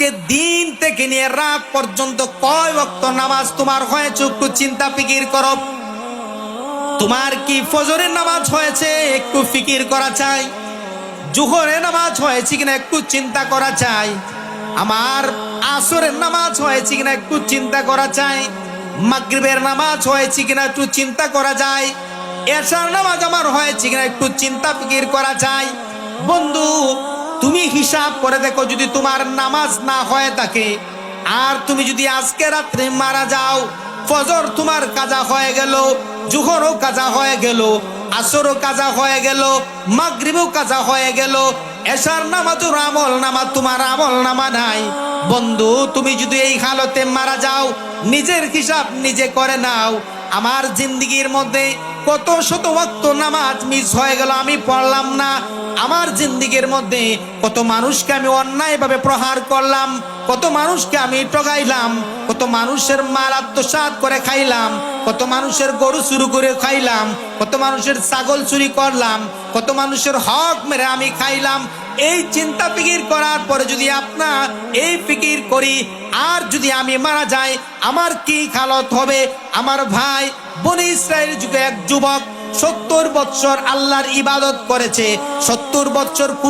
আজকে দিন থেকে নিয়ে রাত পর্যন্ত কয় ওয়াক্ত নামাজ তোমার হয়েছে একটু চিন্তা ফিকির করো। তোমার কি ফজরের নামাজ হয়েছে একটু ফিকির করা চাই, জোহরের নামাজ হয়েছে কিনা একটু চিন্তা করা চাই, আমার আসরের নামাজ হয়েছে কিনা একটু চিন্তা করা চাই, মাগরিবের নামাজ হয়েছে কিনা একটু চিন্তা করা যায়, এশার নামাজ আমার হয়েছে কিনা একটু চিন্তা ফিকির করা যায়। বন্ধু, তুমি হিসাব করে দেখো, যদি তোমার নামাজ না হয়ে থাকে আর তুমি যদি আজকে রাত্রে মারা যাও, ফজর তোমার কাজা হয়ে গেল, জোহরও কাজা হয়ে গেল, আসরও কাজা হয়ে গেল, মাগরিবও কাজা হয়ে গেল, এশার নামাজের আমল নামা তোমার আমল নামা নাই। বন্ধু, তুমি যদি এই হালতে মারা যাও, নিজের হিসাব নিজে করে নাও। আমার জিন্দেগির মধ্যে কত শত ওয়াক্ত নামাজ মিস হয়ে গেল, আমি পড়লাম না। আমার জিন্দেগির মধ্যে কত মানুষকে আমি অন্যায়ভাবে প্রহার করলাম, কত মানুষকে আমি ঠগাইলাম, কত মানুষের মাল আত্মসাৎ করে খাইলাম, কত মানুষের গরু চুরি করে খাইলাম, কত মানুষের ছাগল চুরি করলাম, কত মানুষের হক মেরে আমি খাইলাম। এই চিন্তা ফিকির করার পরে যদি আপনার এই ফিকির করি আর যদি আমি মারা যাই, আমার কি হালত হবে? আমার ভাই, বনি ইসরায়েল যুগে এক যুবক 70 বৎসর আল্লাহর ইবাদত করেছে, 70 বৎসর